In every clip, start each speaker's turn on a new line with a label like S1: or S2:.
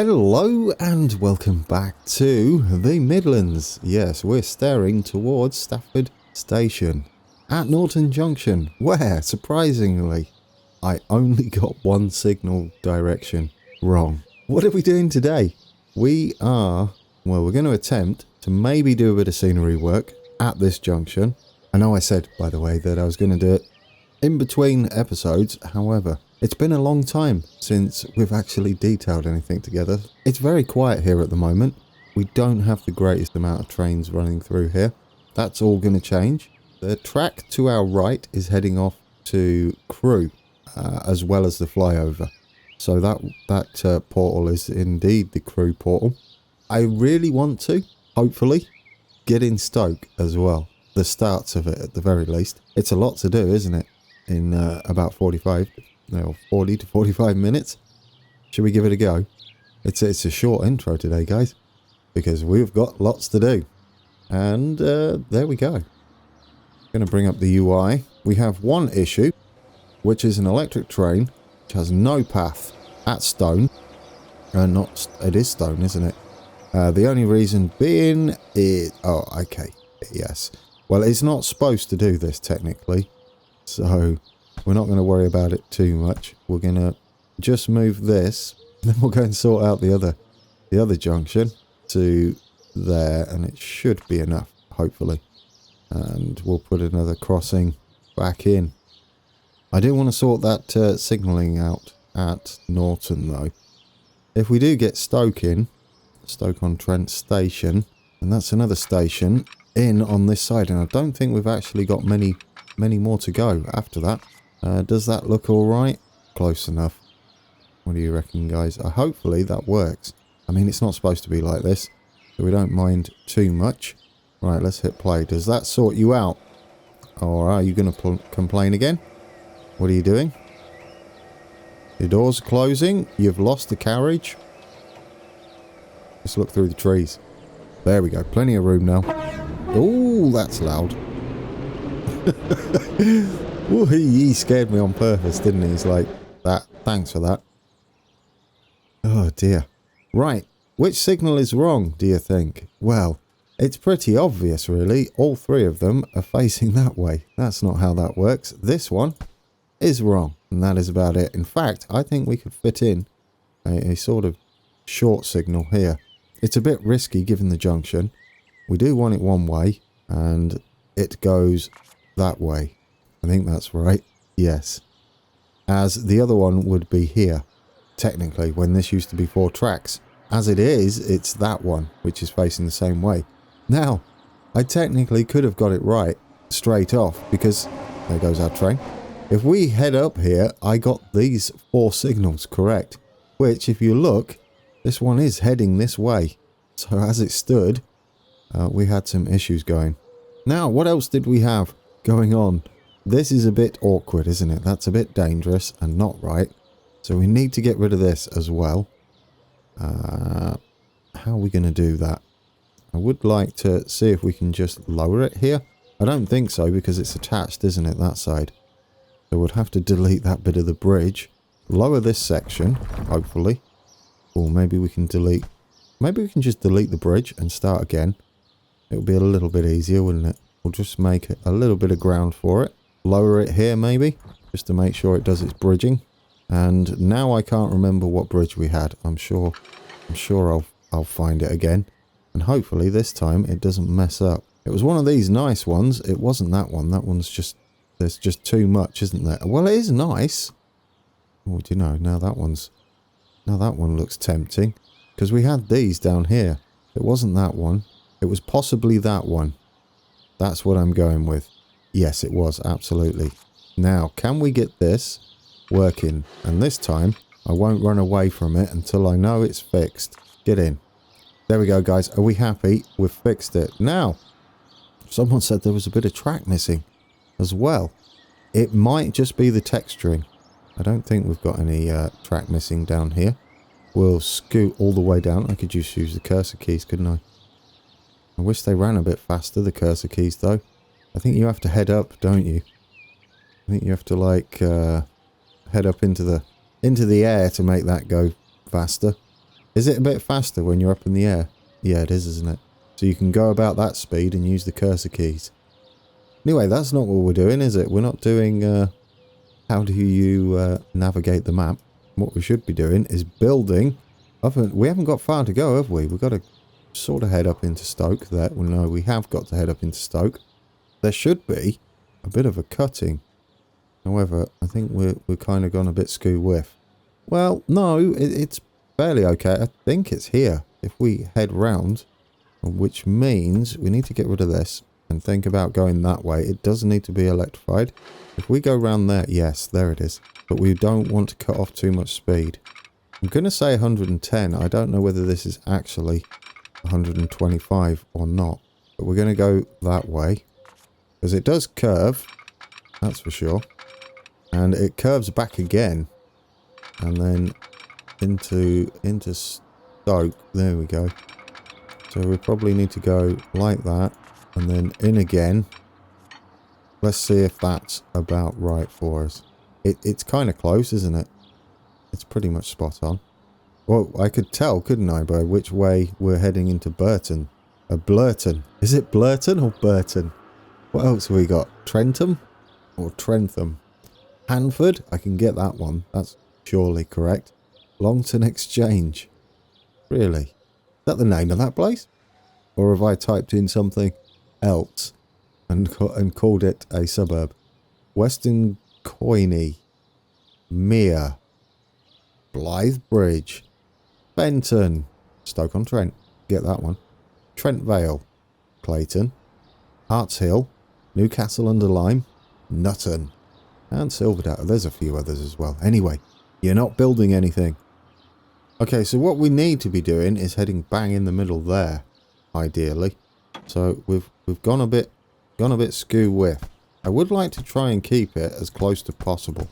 S1: Hello and welcome back to the Midlands. Yes, we're staring towards Stafford Station at Norton Junction, where, surprisingly, I only got one signal direction wrong. What are we doing today? We're going to attempt to maybe do a bit of scenery work at this junction. I know I said, by the way, that I was going to do it in between episodes. However, it's been a long time since we've actually detailed anything together. It's very quiet here at the moment. We don't have the greatest amount of trains running through here. That's all going to change. The track to our right is heading off to Crewe, as well as the flyover. So that portal is indeed the Crewe portal. I really want to, hopefully, get in Stoke as well. The starts of it, at the very least. It's a lot to do, isn't it? In about 40 to 45 minutes. Should we give it a go? It's a short intro today, guys, because we've got lots to do. And there we go. Going to bring up the UI. We have one issue, which is an electric train which has no path at Stone. It is Stone, isn't it? The only reason being is... Oh, okay. Yes. Well, it's not supposed to do this technically, so we're not going to worry about it too much. We're going to just move this, then we'll go and sort out the other junction to there, and it should be enough, hopefully. And we'll put another crossing back in. I do want to sort that signalling out at Norton, though. If we do get Stoke in, Stoke-on-Trents station, and that's another station in on this side, and I don't think we've actually got many more to go after that. Does that look alright? Close enough. What do you reckon, guys? Hopefully that works. I mean, it's not supposed to be like this, so we don't mind too much. Right, let's hit play. Does that sort you out? Or are you going to complain again? What are you doing? Your door's closing. You've lost the carriage. Let's look through the trees. There we go. Plenty of room now. Oh, that's loud. Ooh, he scared me on purpose, didn't he? He's like, that. Thanks for that. Oh, dear. Right. Which signal is wrong, do you think? Well, it's pretty obvious, really. All three of them are facing that way. That's not how that works. This one is wrong, and that is about it. In fact, I think we could fit in a sort of short signal here. It's a bit risky given the junction. We do want it one way, and it goes that way. I think that's right. Yes. As the other one would be here, technically, when this used to be 4 tracks. As it is, it's that one, which is facing the same way. Now, I technically could have got it right straight off, because there goes our train. If we head up here, I got these 4 signals correct, which, if you look, this one is heading this way. So as it stood, we had some issues going. Now, what else did we have going on? This is a bit awkward, isn't it? That's a bit dangerous and not right. So we need to get rid of this as well. How are we going to do that? I would like to see if we can just lower it here. I don't think so, because it's attached, isn't it, that side? So we'll have to delete that bit of the bridge. Lower this section, hopefully. Or maybe we can delete... Maybe we can just delete the bridge and start again. It'll be a little bit easier, wouldn't it? We'll just make a little bit of ground for it. Lower it here, maybe, just to make sure it does its bridging. And now I can't remember what bridge we had. I'm sure I'll find it again. And hopefully this time it doesn't mess up. It was one of these nice ones. It wasn't that one. That one's just... There's just too much, isn't there? Well, it is nice. Oh, do you know, now that one looks tempting. Because we had these down here. It wasn't that one. It was possibly that one. That's what I'm going with. Yes, it was, absolutely. Now, can we get this working? And this time, I won't run away from it until I know it's fixed. Get in. There we go, guys. Are we happy? We've fixed it. Now, someone said there was a bit of track missing as well. It might just be the texturing. I don't think we've got any track missing down here. We'll scoot all the way down. I could just use the cursor keys, couldn't I? I wish they ran a bit faster, the cursor keys, though. I think you have to head up, don't you? I think you have to, like, head up into the air to make that go faster. Is it a bit faster when you're up in the air? Yeah, it is, isn't it? So you can go about that speed and use the cursor keys. Anyway, that's not what we're doing, is it? We're not doing how do you navigate the map. What we should be doing is building. We haven't got far to go, have we? We've got to sort of head up into Stoke there. Well, no, we have got to head up into Stoke. There should be a bit of a cutting. However, I think we're kind of gone a bit skew-whiff. Well, no, it's fairly okay. I think it's here. If we head round, which means we need to get rid of this and think about going that way. It does need to be electrified. If we go round there, yes, there it is. But we don't want to cut off too much speed. I'm going to say 110. I don't know whether this is actually 125 or not. But we're going to go that way. Because it does curve. That's for sure. And it curves back again. And then into Stoke. There we go. So we probably need to go like that. And then in again. Let's see if that's about right for us. It's kind of close, isn't it? It's pretty much spot on. Well, I could tell, couldn't I, by which way we're heading into Burton. Blurton. Is it Blurton or Burton? What else have we got? Trentham or Trentham? Hanford? I can get that one. That's surely correct. Longton Exchange. Really? Is that the name of that place? Or have I typed in something else and called it a suburb? Western Coiney. Mere. Blythe Bridge. Benton. Stoke-on-Trent. Get that one. Trent Vale. Clayton. Harts Hill. Newcastle under Lyme. Nutton. And Silverdale. There's a few others as well. Anyway, you're not building anything. Okay, so what we need to be doing is heading bang in the middle there, ideally. So we've gone a bit skew-whiff. I would like to try and keep it as close to possible.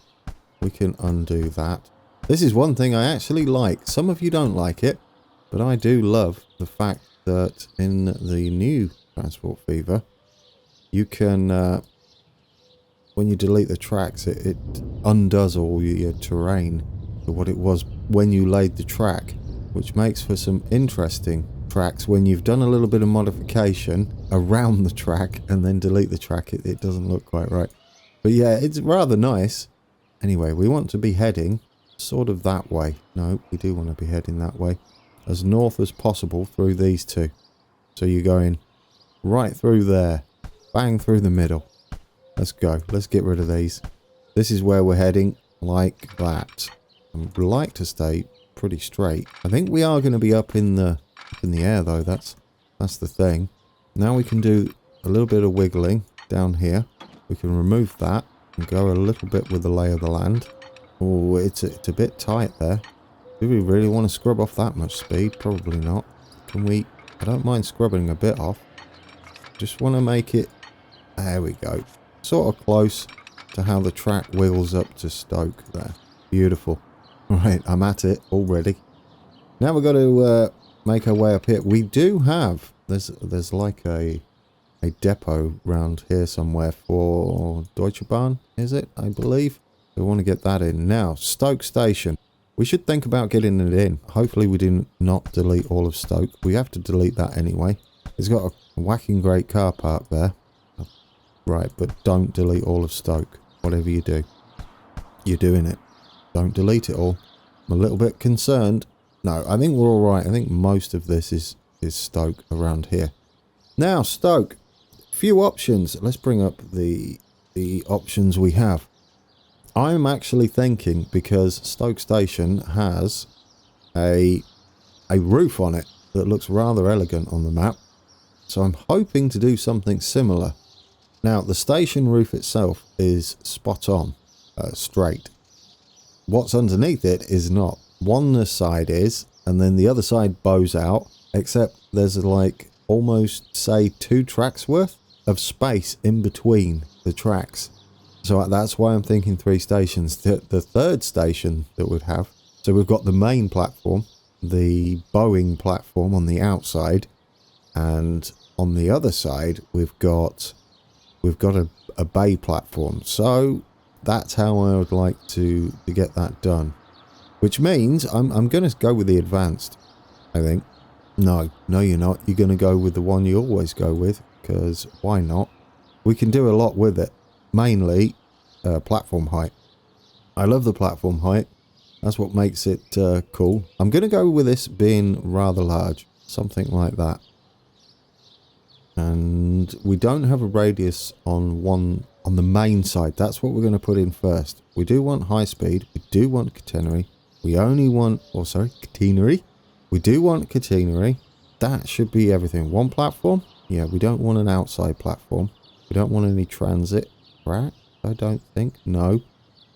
S1: We can undo that. This is one thing I actually like. Some of you don't like it, but I do love the fact that in the new Transport Fever, you can, when you delete the tracks, it undoes all your terrain to what it was when you laid the track, which makes for some interesting tracks when you've done a little bit of modification around the track and then delete the track. It doesn't look quite right. But yeah, it's rather nice. Anyway, we want to be heading sort of that way. No, we do want to be heading that way. As north as possible through these two. So you're going right through there. Bang through the middle. Let's go. Let's get rid of these. This is where we're heading, like that. I'd like to stay pretty straight. I think we are going to be up in the air though. That's the thing. Now we can do a little bit of wiggling down here. We can remove that and go a little bit with the lay of the land. Oh, it's a bit tight there. Do we really want to scrub off that much speed? Probably not. Can we? I don't mind scrubbing a bit off. Just want to make it. There we go. Sort of close to how the track wiggles up to Stoke there. Beautiful. Right, I'm at it already. Now we've got to make our way up here. We do have, there's like a depot round here somewhere for Deutsche Bahn, is it? I believe. We want to get that in. Now, Stoke Station. We should think about getting it in. Hopefully we do not delete all of Stoke. We have to delete that anyway. It's got a whacking great car park there. Right, but don't delete all of Stoke. Whatever you do. You're doing it. Don't delete it all. I'm a little bit concerned. No, I think we're alright. I think most of this is Stoke around here. Now, Stoke. Few options. Let's bring up the options we have. I'm actually thinking, because Stoke Station has a roof on it that looks rather elegant on the map. So I'm hoping to do something similar. Now, the station roof itself is spot on, straight. What's underneath it is not. One side is, and then the other side bows out, except there's like almost, say, 2 tracks worth of space in between the tracks. So that's why I'm thinking 3 stations. The third station that we'd have, so we've got the main platform, the bowing platform on the outside, and on the other side we've got a bay platform. So that's how I would like to get that done. Which means I'm going to go with the advanced. I think. No, you're not. You're going to go with the one you always go with, because why not? We can do a lot with it. Mainly, platform height. I love the platform height. That's what makes it cool. I'm going to go with this being rather large. Something like that. And we don't have a radius on the main side. That's what we're going to put in first. We do want high speed. We do want catenary. We only want... Oh, sorry. Catenary. We do want catenary. That should be everything. One platform? Yeah, we don't want an outside platform. We don't want any transit. Right? I don't think. No.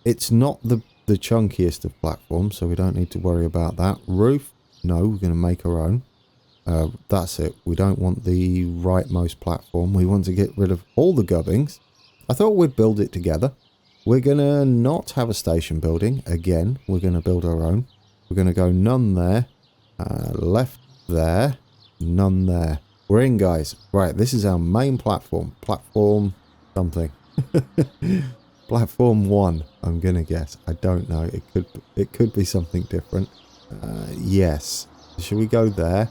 S1: It's not the chunkiest of platforms, so we don't need to worry about that. Roof? No, we're going to make our own. That's it. We don't want the rightmost platform. We want to get rid of all the gubbings. I thought we'd build it together. We're going to not have a station building. Again, we're going to build our own. We're going to go none there. Left there. None there. We're in, guys. Right, this is our main platform. Platform something. Platform 1, I'm going to guess. I don't know. It could be something different. Yes. Should we go there?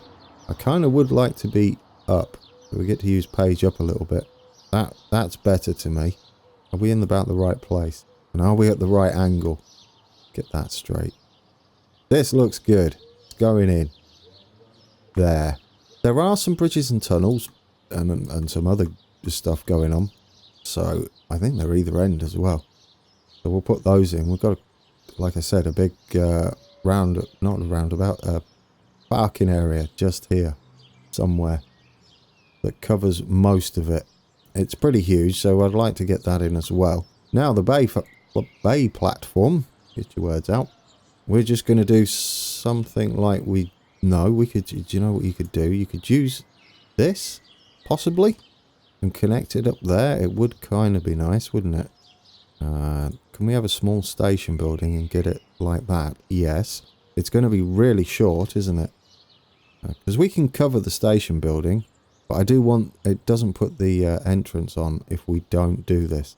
S1: I kind of would like to be up. So we get to use page up a little bit. That's better to me. Are we in about the right place? And are we at the right angle? Get that straight. This looks good. It's going in. There. There are some bridges and tunnels and some other stuff going on. So I think they're either end as well. So we'll put those in. We've got, like I said, a big parking area just here somewhere that covers most of it. It's pretty huge, so I'd like to get that in as well. Now the bay platform, get your words out. We're just going to do something like do you know what you could do? You could use this, possibly, and connect it up there. It would kind of be nice, wouldn't it? Can we have a small station building and get it like that? Yes. It's going to be really short, isn't it? Because we can cover the station building, but I do want... It doesn't put the entrance on if we don't do this.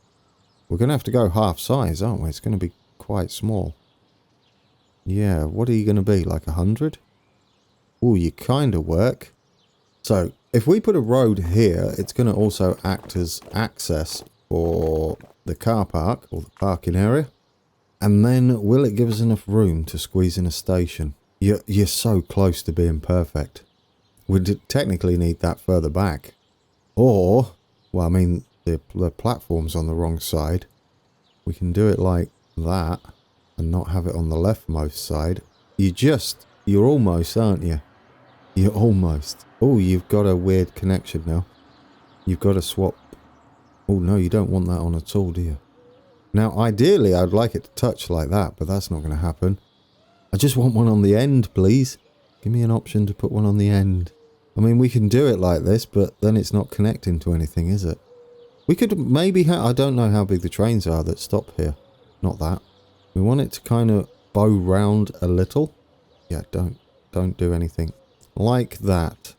S1: We're going to have to go half size, aren't we? It's going to be quite small. Yeah, what are you going to be? Like 100? Oh, you kind of work. So, if we put a road here, it's going to also act as access for the car park, or the parking area. And then, will it give us enough room to squeeze in a station? You're so close to being perfect. We'd technically need that further back. Or, well, I mean, the platform's on the wrong side. We can do it like that, and not have it on the leftmost side. You're almost, aren't you? You're almost. Oh, you've got a weird connection now. You've got to swap. Oh, no, you don't want that on at all, do you? Now, ideally, I'd like it to touch like that, but that's not going to happen. I just want one on the end, please. Give me an option to put one on the end. I mean, we can do it like this, but then it's not connecting to anything, is it? We could maybe I don't know how big the trains are that stop here. Not that. We want it to kind of bow round a little. Yeah, don't do anything like that.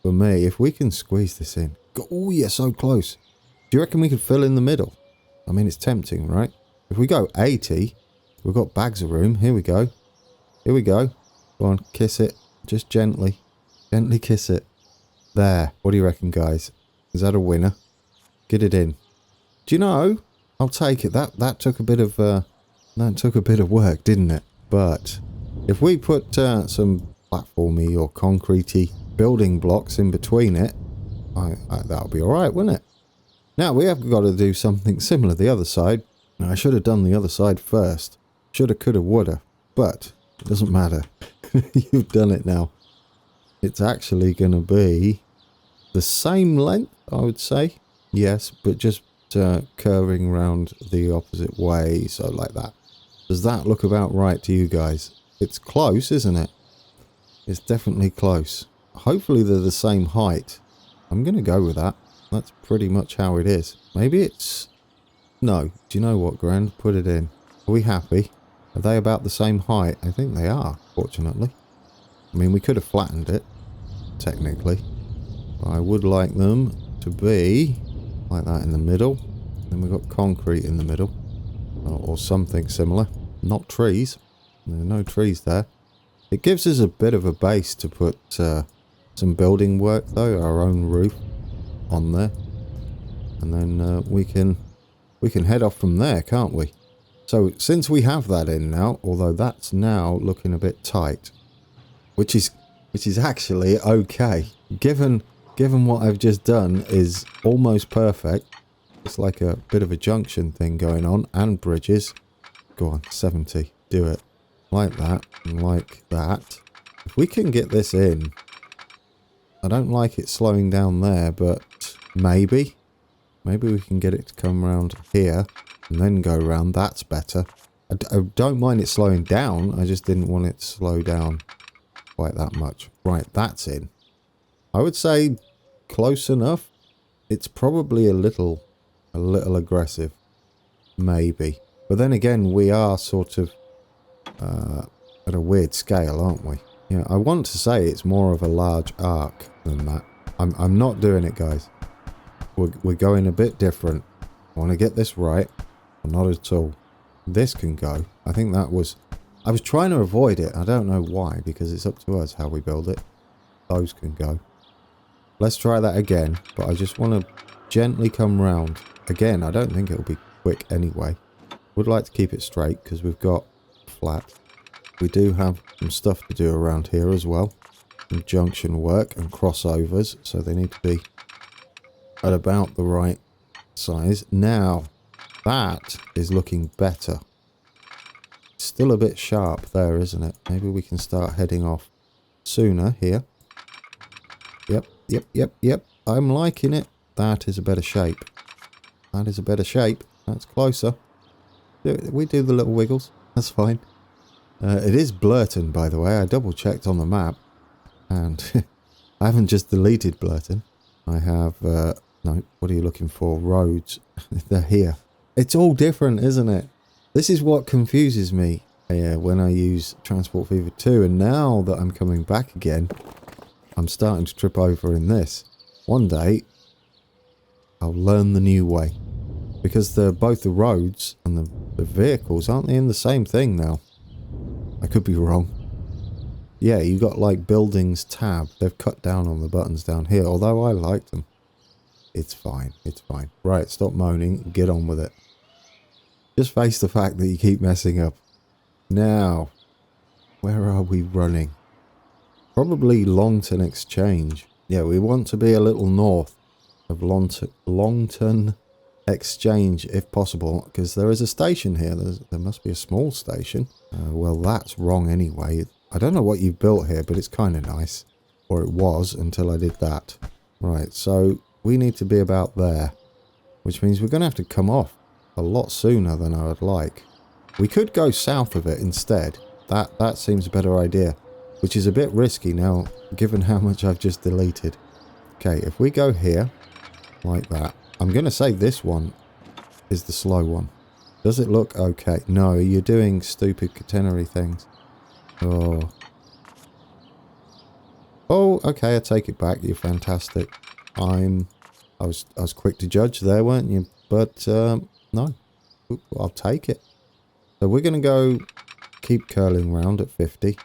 S1: For me, if we can squeeze this in. Oh, yeah, so close. Do you reckon we could fill in the middle? I mean, it's tempting, right? If we go 80, we've got bags of room. Here we go. Here we go. Go on, kiss it. Just gently. Gently kiss it. There. What do you reckon, guys? Is that a winner? Get it in. Do you know? I'll take it. That took a bit of work, didn't it? But if we put some platformy or concretey building blocks in between it, that'll be all right, wouldn't it? Now we have got to do something similar the other side. Now, I should have done the other side first. Shoulda, coulda, woulda. But it doesn't matter. You've done it now. It's actually going to be the same length, I would say. Yes, but just curving around the opposite way, so like that. Does that look about right to you guys? It's close, isn't it? It's definitely close. Hopefully they're the same height. I'm going to go with that. That's pretty much how it is. Maybe it's... No. Do you know what, Grand? Put it in. Are we happy? Are they about the same height? I think they are, fortunately. I mean, we could have flattened it, technically. But I would like them to be like that in the middle. Then we've got concrete in the middle. Or something similar. Not trees. There are no trees there. It gives us a bit of a base to put some building work though, our own roof on there. And then we can head off from there, can't we? So since we have that in now, although that's now looking a bit tight, which is actually okay. Given what I've just done is almost perfect. It's like a bit of a junction thing going on, and bridges. Go on, 70. Do it. Like that, and like that. If we can get this in, I don't like it slowing down there, but maybe we can get it to come around here and then go around. That's better. I don't mind it slowing down. I just didn't want it to slow down quite that much. Right, that's in. I would say close enough. It's probably a little aggressive, maybe. But then again, we are sort of at a weird scale, aren't we? Yeah, I want to say it's more of a large arc than that. I'm not doing it, guys. We're going a bit different. I want to get this right. Not at all. This can go. I think that was... I was trying to avoid it. I don't know why, because it's up to us how we build it. Those can go. Let's try that again, but I just want to gently come round. Again, I don't think it'll be quick anyway. Would like to keep it straight because we've got flat. We do have some stuff to do around here as well. Some junction work and crossovers, so they need to be at about the right size. Now, that is looking better. Still a bit sharp there, isn't it? Maybe we can start heading off sooner here. Yep. I'm liking it. That is a better shape. That is a better shape. That's closer. We do the little wiggles. That's fine. It is Blurton, by the way. I double checked on the map. And I haven't just deleted Blurton. I have... no, what are you looking for? Roads. They're here. It's all different, isn't it? This is what confuses me when I use Transport Fever 2. And now that I'm coming back again, I'm starting to trip over in this. One day, I'll learn the new way. Because both the roads and the vehicles, aren't they in the same thing now? I could be wrong. Yeah, you got like buildings tab. They've cut down on the buttons down here, although I like them. It's fine. It's fine. Right, stop moaning. Get on with it. Just face the fact that you keep messing up. Now, where are we running? Probably Longton Exchange. Yeah, we want to be a little north of Longton Exchange if possible, because there is a station here. There must be a small station. Well, that's wrong anyway. I don't know what you've built here, but it's kind of nice. Or it was until I did that. Right, so we need to be about there, which means we're going to have to come off a lot sooner than I would like. We could go south of it instead. That seems a better idea, which is a bit risky now, given how much I've just deleted. Okay, if we go here, like that. I'm going to say this one is the slow one. Does it look okay? No, you're doing stupid catenary things. Oh. Oh, okay, I take it back. You're fantastic. I was quick to judge there, weren't you? But, no. I'll take it. So we're going to go keep curling round at 50.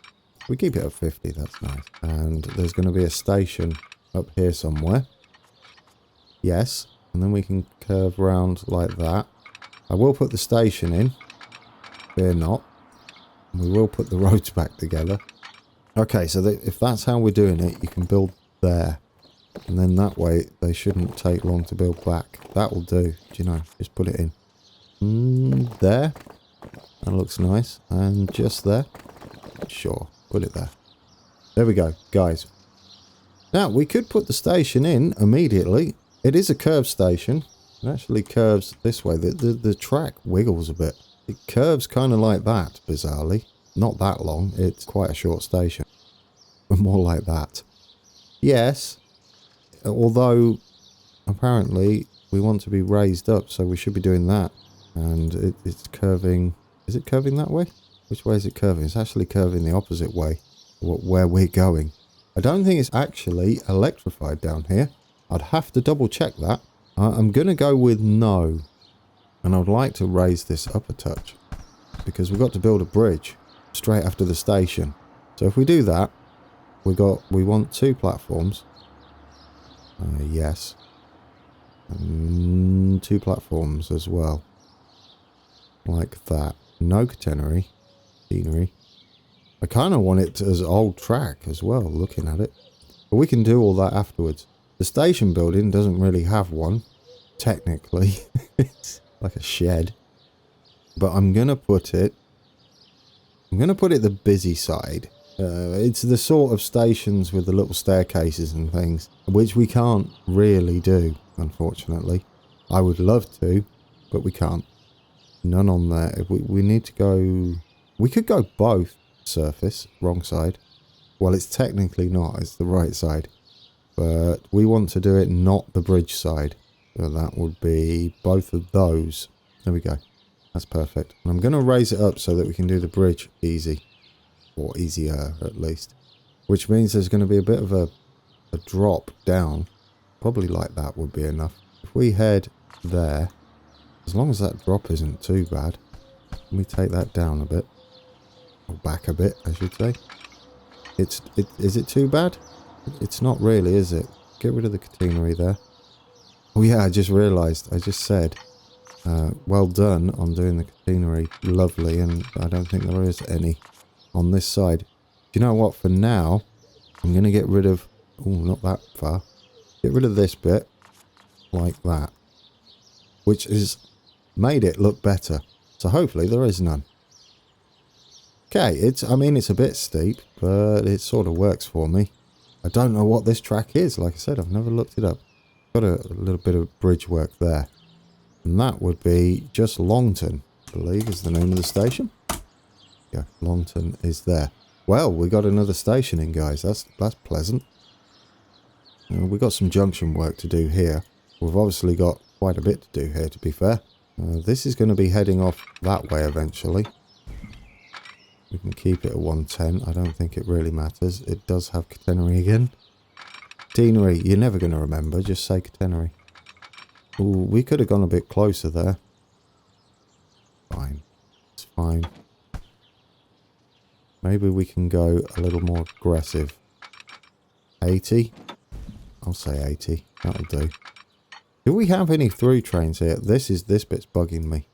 S1: We keep it at 50, that's nice. And there's going to be a station up here somewhere. Yes. And then we can curve round like that. I will put the station in. Fear not. And we will put the roads back together. Okay, so if that's how we're doing it, you can build there. And then that way, they shouldn't take long to build back. That will do. Do you know? Just put it in. There. That looks nice. And just there. Sure. Put it there. There we go, guys. Now, we could put the station in immediately. It is a curved station. It actually curves this way. The track wiggles a bit. It curves kind of like that, bizarrely. Not that long. It's quite a short station. But more like that. Yes. Although, apparently, we want to be raised up, so we should be doing that. And it's curving... Is it curving that way? Which way is it curving? It's actually curving the opposite way. Where we're going. I don't think it's actually electrified down here. I'd have to double check that. I'm going to go with no. And I'd like to raise this up a touch. Because we've got to build a bridge straight after the station. So if we do that, we want 2 platforms. Yes. And 2 platforms as well. Like that. No catenary. I kind of want it as old track as well, looking at it. But we can do all that afterwards. The station building doesn't really have one, technically. It's like a shed. But I'm going to put it the busy side. It's the sort of stations with the little staircases and things, which we can't really do, unfortunately. I would love to, but we can't. None on there. We need to go... We could go both surface, wrong side. Well, it's technically not. It's the right side. But we want to do it not the bridge side. So that would be both of those. There we go. That's perfect. And I'm going to raise it up so that we can do the bridge easy. Or easier, at least. Which means there's going to be a bit of a drop down. Probably like that would be enough. If we head there, as long as that drop isn't too bad, let me take that down a bit. Or back a bit, I should say. Is it too bad? It's not really, is it? Get rid of the catenary there. Oh yeah, I just realised. I just said, well done on doing the catenary. Lovely, and I don't think there is any on this side. Do you know what? For now, I'm going to get rid of... Oh, not that far. Get rid of this bit. Like that. Which has made it look better. So hopefully there is none. Okay, I mean, it's a bit steep, but it sort of works for me. I don't know what this track is. Like I said, I've never looked it up. Got a little bit of bridge work there. And that would be just Longton, I believe is the name of the station. Yeah, Longton is there. Well, we got another station in, guys. That's pleasant. We got some junction work to do here. We've obviously got quite a bit to do here, to be fair. This is going to be heading off that way eventually. We can keep it at 110. I don't think it really matters. It does have catenary again. Catenary, you're never going to remember. Just say catenary. Ooh, we could have gone a bit closer there. Fine. It's fine. Maybe we can go a little more aggressive. 80? I'll say 80. That'll do. Do we have any through trains here? This bit's bugging me.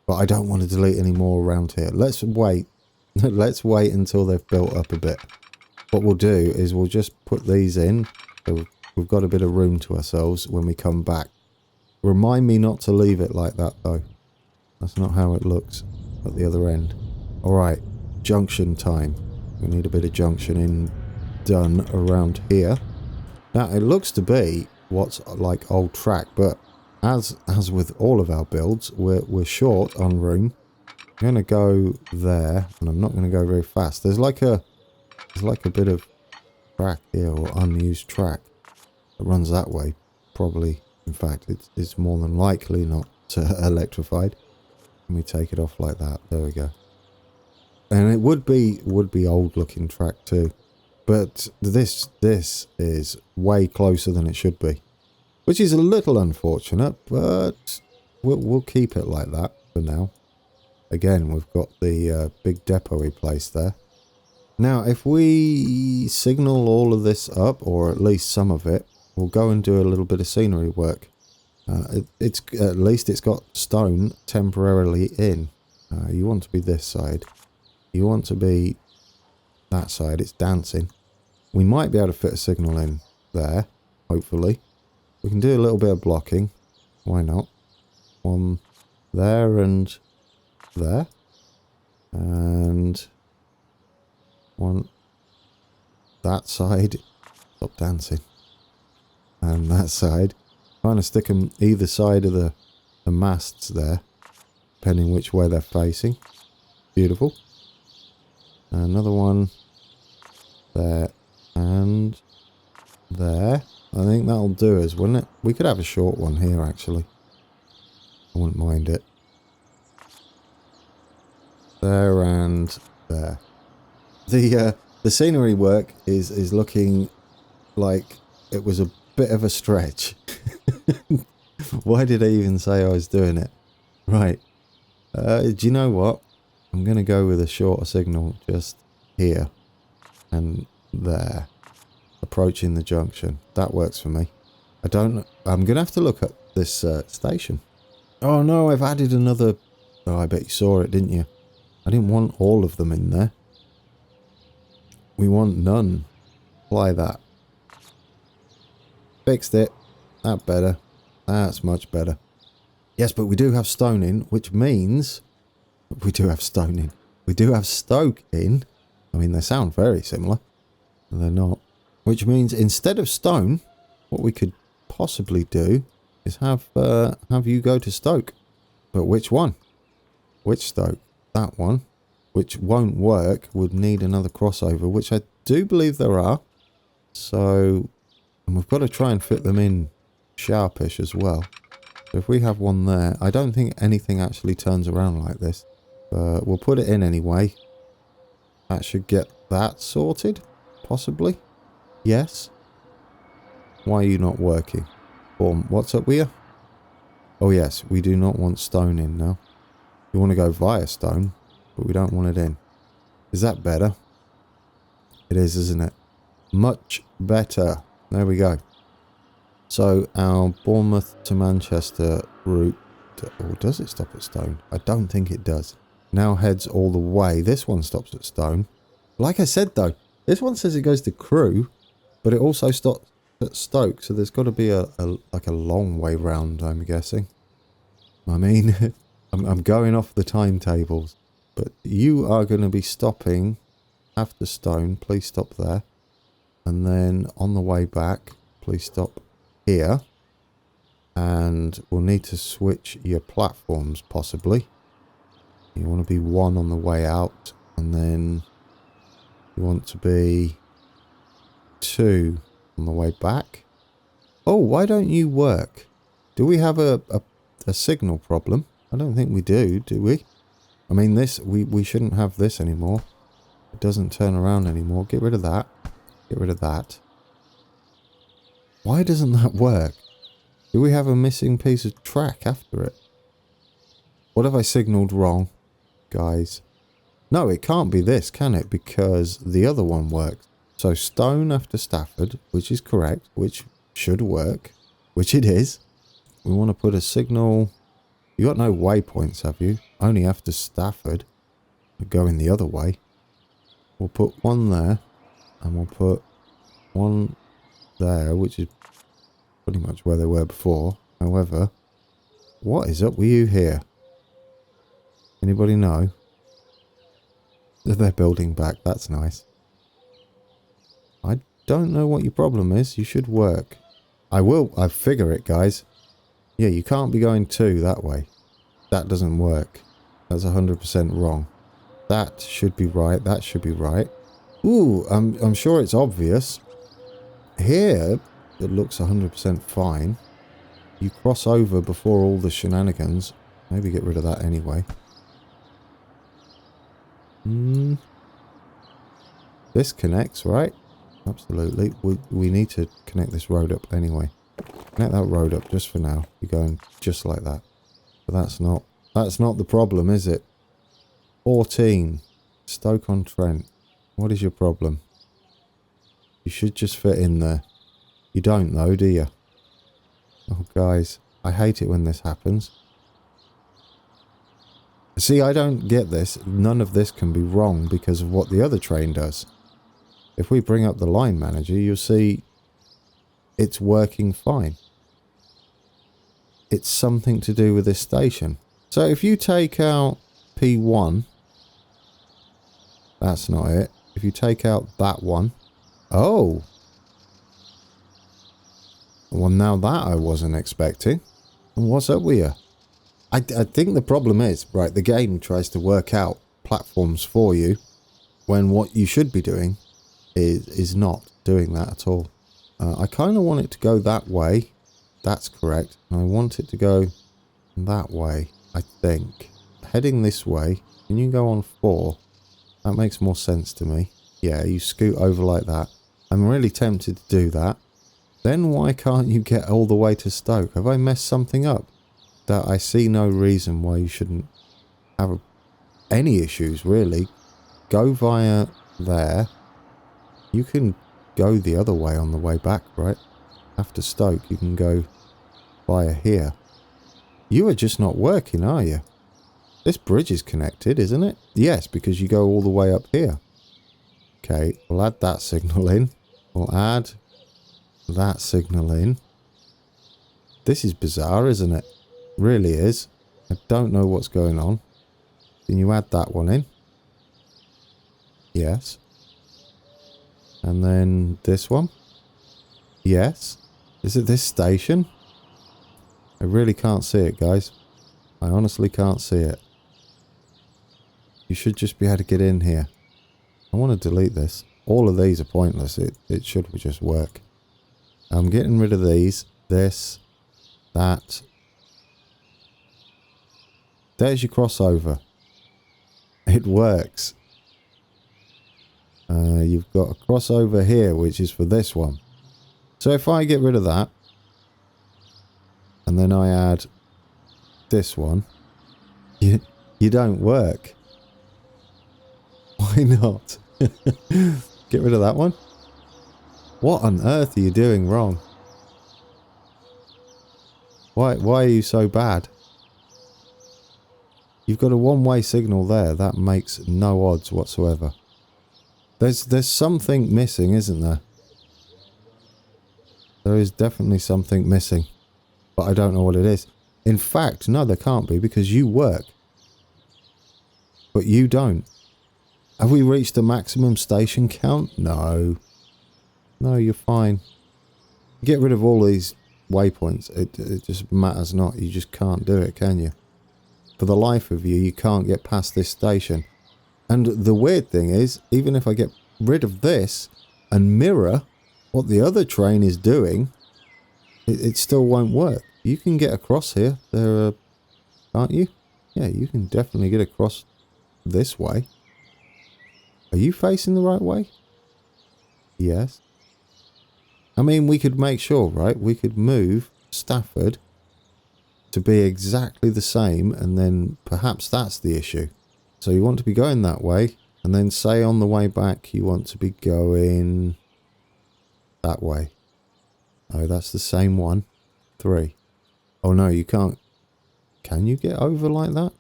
S1: But I don't want to delete any more around here. Let's wait. Let's wait until they've built up a bit. What we'll do is we'll just put these in. So we've got a bit of room to ourselves when we come back. Remind me not to leave it like that, though. That's not how it looks at the other end. Alright, junction time. We need a bit of junctioning done around here. Now, it looks to be what's like old track, but as with all of our builds, we're short on room. I'm going to go there, and I'm not going to go very fast. There's like a bit of track here, or unused track that runs that way. Probably, in fact, it's more than likely not electrified. Let me take it off like that. There we go. And it would be old looking track too, but this is way closer than it should be, which is a little unfortunate, but we'll keep it like that for now. Again, we've got the big depot we placed there. Now, if we signal all of this up, or at least some of it, we'll go and do a little bit of scenery work. It's at least it's got stone temporarily in. You want to be this side. You want to be that side. It's dancing. We might be able to fit a signal in there, hopefully. We can do a little bit of blocking. Why not? One there and there. And one that side. Stop dancing. And that side. Trying to stick them either side of the masts there, depending which way they're facing. Beautiful. Another one there and there. I think that'll do us, wouldn't it? We could have a short one here, actually. I wouldn't mind it. There and there. The scenery work is looking like it was a bit of a stretch. Why did I even say I was doing it? Right. Do you know what? I'm going to go with a shorter signal just here. and there. Approaching the junction. That works for me. I'm going to have to look at this station. Oh no, I've added another... Oh, I bet you saw it, didn't you? I didn't want all of them in there. We want none. Apply that. Fixed it. That better. That's much better. Yes, but we do have stone in, which means... We do have stone in. We do have Stoke in. I mean, they sound very similar. They're not. Which means instead of stone, what we could possibly do is have you go to Stoke. But which one? Which Stoke? That one. Which won't work. Would need another crossover, which I do believe there are. So, and we've got to try and fit them in sharpish as well. So if we have one there, I don't think anything actually turns around like this. But we'll put it in anyway. That should get that sorted, possibly. Yes. Why are you not working? What's up with you? Oh yes, we do not want stone in now. We want to go via stone, but we don't want it in. Is that better? It is, isn't it? Much better. There we go. So our Bournemouth to Manchester route, or does it stop at Stone? I don't think it does. Now heads all the way. This one stops at Stone. Like I said though, this one says it goes to Crewe, but it also stops at Stoke. So there's got to be like a long way round, I'm guessing. I mean, I'm going off the timetables, but you are going to be stopping after Stone. Please stop there. And then on the way back, please stop here. And we'll need to switch your platforms possibly. You want to be 1 on the way out, and then you want to be 2 on the way back. Oh, why don't you work? Do we have a signal problem? I don't think we do we? I mean, this, we shouldn't have this anymore. It doesn't turn around anymore. Get rid of that. Get rid of that. Why doesn't that work? Do we have a missing piece of track after it? What have I signalled wrong, guys? No, it can't be this, can it? Because the other one works. So Stone after Stafford, which is correct, which should work, which it is. We want to put a signal. You got no waypoints, have you? Only after Stafford. We're going the other way. We'll put one there, and we'll put one there, which is pretty much where they were before. However, what is up with you here? Anybody know? They're building back. That's nice. I don't know what your problem is. You should work. I figure it, guys. Yeah, you can't be going 2 that way. That doesn't work. That's 100% wrong. That should be right. That should be right. Ooh, I'm sure it's obvious. Here, it looks 100% fine. You cross over before all the shenanigans. Maybe get rid of that anyway. This connects, right? Absolutely. We need to connect this road up anyway. Connect that road up just for now. You're going just like that. But that's not the problem, is it? 14. Stoke-on-Trent. What is your problem? You should just fit in there. You don't though, do you? Oh, guys. I hate it when this happens. See, I don't get this. None of this can be wrong because of what the other train does. If we bring up the line manager, you'll see it's working fine. It's something to do with this station. So if you take out P1, that's not it. If you take out that one, oh. Well, now that I wasn't expecting. And what's up with you? I think the problem is, right, the game tries to work out platforms for you when what you should be doing is not doing that at all. I kind of want it to go that way. That's correct. And I want it to go that way, I think. Heading this way. Can you go on 4? That makes more sense to me. Yeah, you scoot over like that. I'm really tempted to do that. Then why can't you get all the way to Stoke? Have I messed something up? That I see no reason why you shouldn't have any issues, really. Go via there. You can go the other way on the way back, right? After Stoke, you can go via here. You are just not working, are you? This bridge is connected, isn't it? Yes, because you go all the way up here. Okay, we'll add that signal in. We'll add that signal in. This is bizarre, isn't it? Really is. I don't know what's going on. Can you add that one in? Yes. And then this one? Yes. Is it this station? I really can't see it, guys. I honestly can't see it. You should just be able to get in here. I want to delete this. All of these are pointless. It should just work. I'm getting rid of these. This. That. There's your crossover. It works. You've got a crossover here, which is for this one. So if I get rid of that, and then I add this one, you don't work. Why not? Get rid of that one. What on earth are you doing wrong? Why are you so bad? You've got a one-way signal there. That makes no odds whatsoever. There's something missing, isn't there? There is definitely something missing. But I don't know what it is. In fact, no, there can't be because you work. But you don't. Have we reached the maximum station count? No. No, you're fine. Get rid of all these waypoints. It just matters not. You just can't do it, can you? For the life of you, you can't get past this station. And the weird thing is, even if I get rid of this and mirror what the other train is doing, it still won't work. You can get across here. There, can't you? Yeah, you can definitely get across this way. Are you facing the right way? Yes. I mean, we could make sure, right? We could move Stafford to be exactly the same, and then perhaps that's the issue. So you want to be going that way, and then say on the way back you want to be going that way. Oh, that's the same one. 3. Oh no, you can't. Can you get over like that?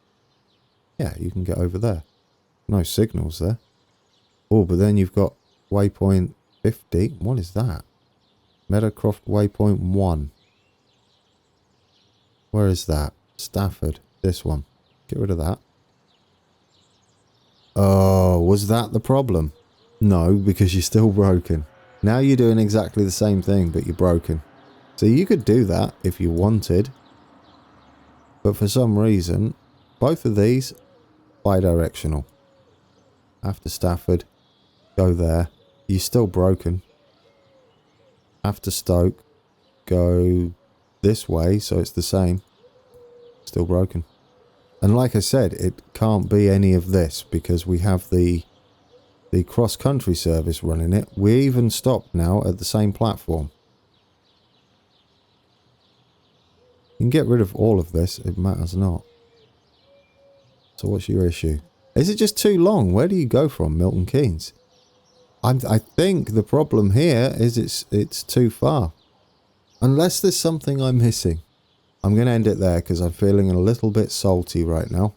S1: Yeah, you can get over there. No signals there. Oh, but then you've got waypoint 50. What is that? Meadowcroft waypoint 1. Where is that? Stafford. This one. Get rid of that. Oh, was that the problem? No, because you're still broken. Now you're doing exactly the same thing, but you're broken. So you could do that if you wanted. But for some reason, both of these, bi-directional. After Stafford, go there. You're still broken. After Stoke, go this way, so it's the same. Still broken. And like I said, it can't be any of this because we have the cross-country service running it. We even stopped now at the same platform. You can get rid of all of this, it matters not. So what's your issue? Is it just too long? Where do you go from, Milton Keynes? I think the problem here is it's too far. Unless there's something I'm missing. I'm going to end it there because I'm feeling a little bit salty right now.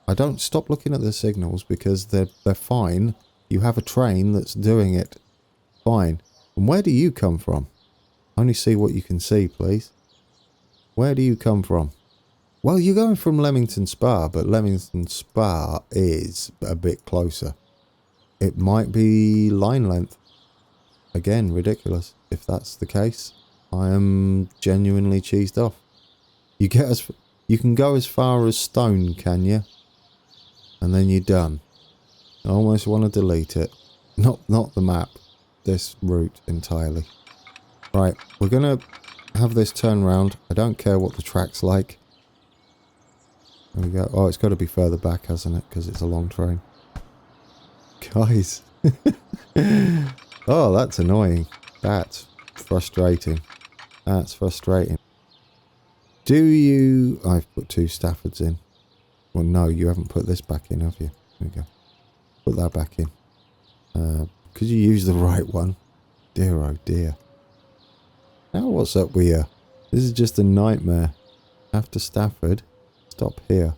S1: I don't stop looking at the signals because they're fine. You have a train that's doing it fine. And where do you come from? Only see what you can see, please. Where do you come from? Well, you're going from Leamington Spa, but Leamington Spa is a bit closer. It might be line length. Again, ridiculous. If that's the case, I am genuinely cheesed off. You can go as far as Stone, can you? And then you're done. I almost want to delete it. Not the map. This route entirely. Right, we're going to have this turn round. I don't care what the track's like. There we go. Oh, it's got to be further back, hasn't it? Because it's a long train. Guys. Oh, that's annoying. That's frustrating. That's frustrating. Do you... I've put 2 Staffords in. Well, no, you haven't put this back in, have you? There we go. Put that back in. Could you use the right one? Dear, oh dear. Now what's up with you? This is just a nightmare. After Stafford, stop here.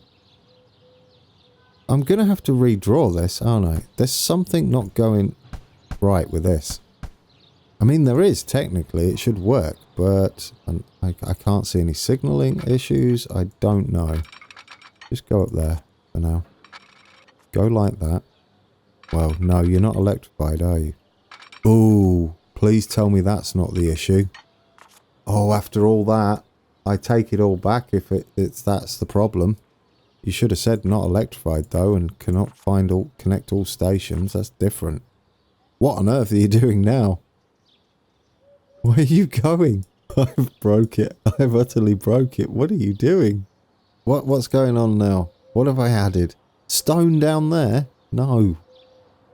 S1: I'm going to have to redraw this, aren't I? There's something not going right with this. I mean, there is, technically. It should work, but I can't see any signalling issues. I don't know. Just go up there for now. Go like that. Well, no, you're not electrified, are you? Ooh, please tell me that's not the issue. Oh, after all that, I take it all back if that's the problem. You should have said not electrified, though, and cannot connect all stations. That's different. What on earth are you doing now? Where are you going? I've broke it. I've utterly broke it. What are you doing? What's going on now? What have I added? Stone down there? No.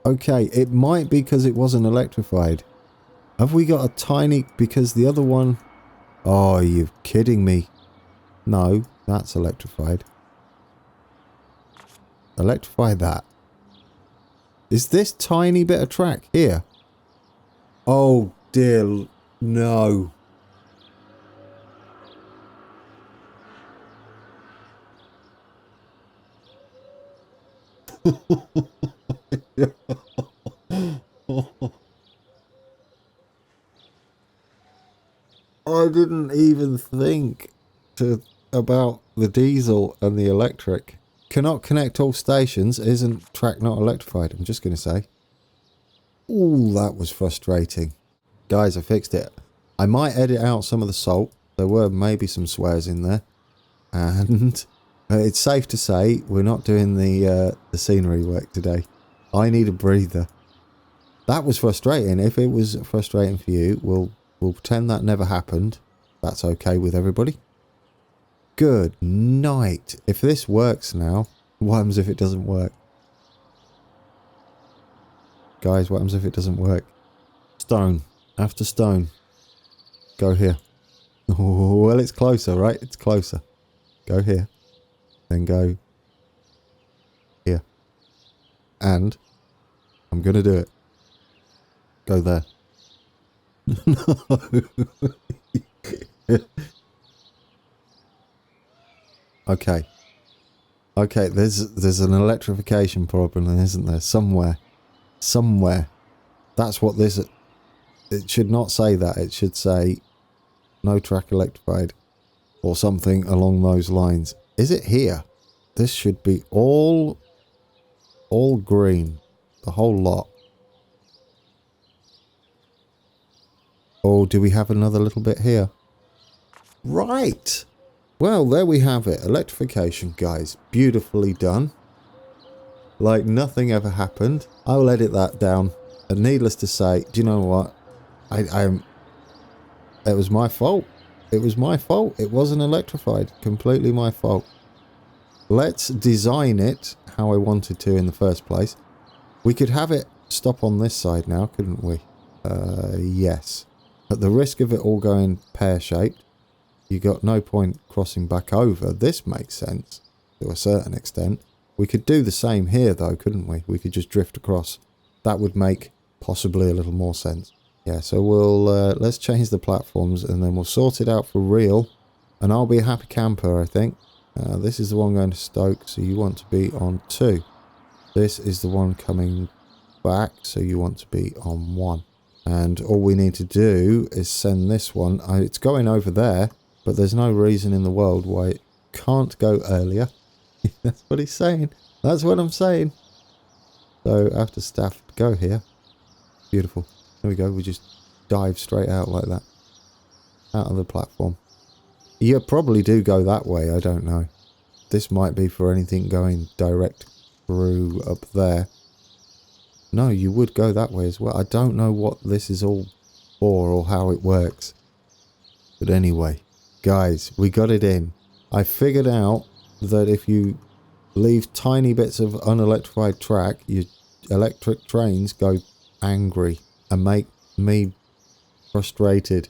S1: Okay, it might be because it wasn't electrified. Have we got a tiny... Because the other one... Oh, you're kidding me. No, that's electrified. Electrify that. Is this tiny bit of track here? Oh, dear... No. I didn't even think about the diesel and the electric. Cannot connect all stations. Isn't track not electrified? I'm just going to say. Ooh, that was frustrating. Guys, I fixed it. I might edit out some of the salt. There were maybe some swears in there. And it's safe to say we're not doing the scenery work today. I need a breather. That was frustrating. If it was frustrating for you, we'll pretend that never happened. That's okay with everybody. Good night. If this works now, what happens if it doesn't work? Guys, what happens if it doesn't work? Stone. After stone. Go here. Oh, well, it's closer, right? It's closer. Go here. Then go here. And I'm going to do it. Go there. No. Okay. Okay, there's an electrification problem, isn't there? Somewhere. Somewhere. That's what this... It should not say that. It should say no track electrified or something along those lines. Is it here? This should be all green. The whole lot. Or do we have another little bit here? Right. Well, there we have it. Electrification, guys. Beautifully done. Like nothing ever happened. I'll edit that down. And needless to say, do you know what? It was my fault. It was my fault. It wasn't electrified. Completely my fault. Let's design it how I wanted to in the first place. We could have it stop on this side now, couldn't we? Yes. At the risk of it all going pear-shaped, you got no point crossing back over. This makes sense to a certain extent. We could do the same here though, couldn't we? We could just drift across. That would make possibly a little more sense. Yeah, so we'll let's change the platforms and then we'll sort it out for real. And I'll be a happy camper, I think. This is the one going to Stoke, so you want to be on 2. This is the one coming back, so you want to be on 1. And all we need to do is send this one. It's going over there, but there's no reason in the world why it can't go earlier. That's what he's saying. That's what I'm saying. So after staff, go here. Beautiful. There we go. We just dive straight out like that. Out of the platform. You probably do go that way. I don't know. This might be for anything going direct through up there. No, you would go that way as well. I don't know what this is all for or how it works. But anyway, guys, we got it in. I figured out that if you leave tiny bits of unelectrified track, your electric trains go angry and make me frustrated.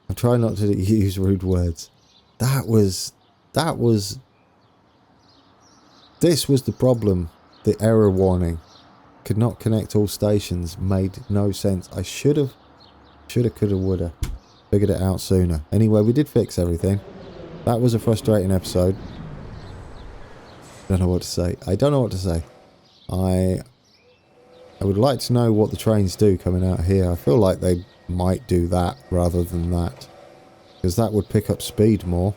S1: I'm trying not to use rude words. This was the problem. The error warning. could not connect all stations made no sense. I shoulda, coulda, woulda figured it out sooner. Anyway, we did fix everything. That was a frustrating episode. Don't know what to say. I don't know what to say. I would like to know what the trains do coming out here. I feel like they might do that rather than that, because that would pick up speed more.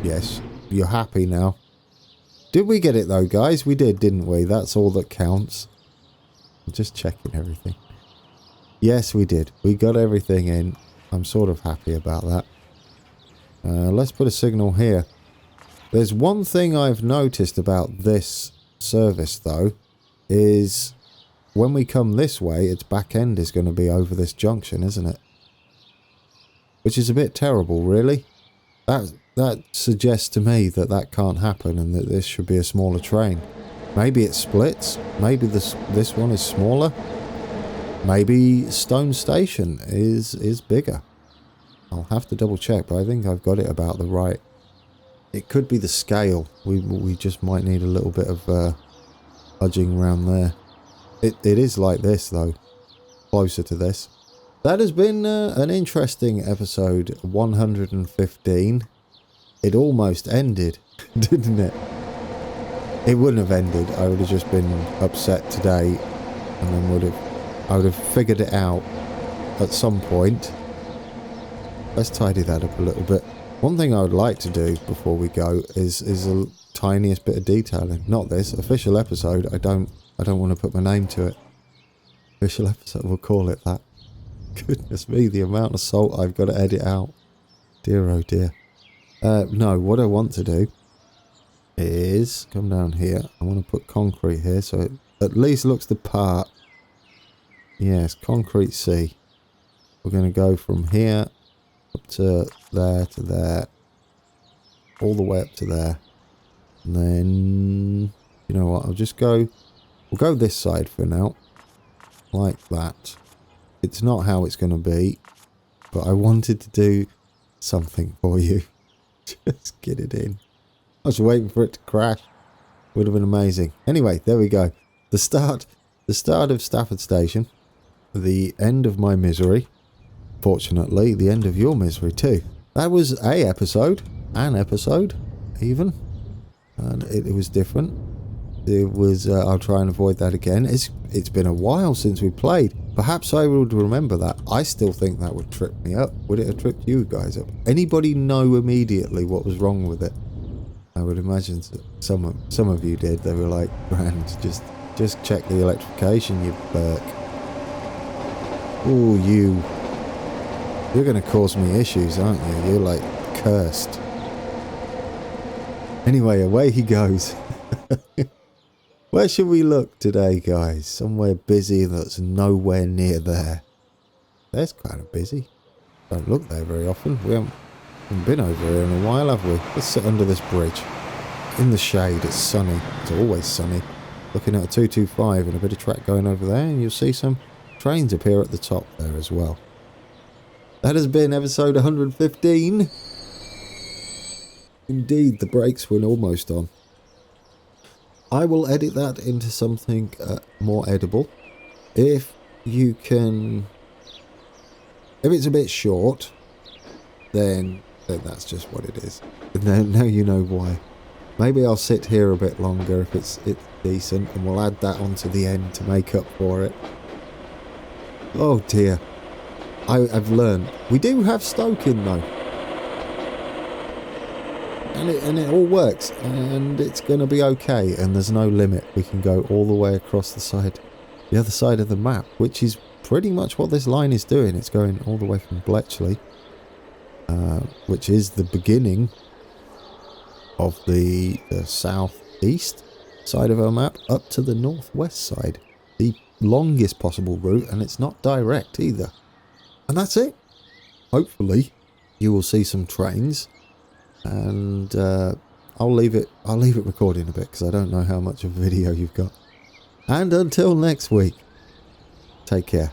S1: Yes, you're happy now. Did we get it though, guys? We did, didn't we? That's all that counts. I'm just checking everything. Yes, we did. We got everything in. I'm sort of happy about that. Let's put a signal here. There's one thing I've noticed about this service though, is when we come this way, its back end is going to be over this junction, isn't it? Which is a bit terrible, really. That suggests to me that that can't happen and that this should be a smaller train. Maybe it splits. Maybe this one is smaller. Maybe Stone Station is bigger. I'll have to double check, but I think I've got it about the right. It could be the scale. We just might need a little bit of fudging around there. It is like this though, closer to this. That has been an interesting episode 115. It almost ended, didn't it? It wouldn't have ended. I would have just been upset today, and then I would have figured it out at some point. Let's tidy that up a little bit. One thing I would like to do before we go is a tiniest bit of detailing. Not this official episode. I don't want to put my name to it. Official episode, we'll call it that. Goodness me, the amount of salt I've got to edit out. Dear oh dear. No, what I want to do is come down here. I want to put concrete here so it at least looks the part. Yes, concrete C. We're going to go from here up to there, all the way up to there. And then, you know what, we'll go this side for now, like that. It's not how it's going to be, but I wanted to do something for you. Just get it in. I was waiting for it to crash. Would have been amazing. Anyway, there we go. The start of Stafford Station. The end of my misery. Fortunately, the end of your misery too. That was an episode even. And it was different. It was, I'll try and avoid that again. It's been a while since we played. Perhaps I would remember that. I still think that would trip me up. Would it have tripped you guys up? Anybody know immediately what was wrong with it? I would imagine some of you did. They were like, "Grand, just check the electrification, you Burke." Oh, you're going to cause me issues, aren't you? You're like cursed. Anyway, away he goes. Where should we look today, guys? Somewhere busy that's nowhere near there. There's kind of busy. Don't look there very often. We haven't been over here in a while, have we? Let's sit under this bridge. In the shade, it's sunny. It's always sunny. Looking at a 225 and a bit of track going over there, and you'll see some trains appear at the top there as well. That has been episode 115. Indeed, the brakes were almost on. I will edit that into something more edible. If it's a bit short, then that's just what it is. Now you know why. Maybe I'll sit here a bit longer if it's decent, and we'll add that onto the end to make up for it. Oh dear. I've learned. We do have Stoke in though. And it all works, and it's going to be okay, and there's no limit. We can go all the way across the other side of the map, which is pretty much what this line is doing. It's going all the way from Bletchley, which is the beginning of the southeast side of our map, up to the northwest side. The longest possible route, and it's not direct either. And that's it. Hopefully, you will see some trains. And I'll leave it recording a bit because I don't know how much of a video you've got. And until next week, take care.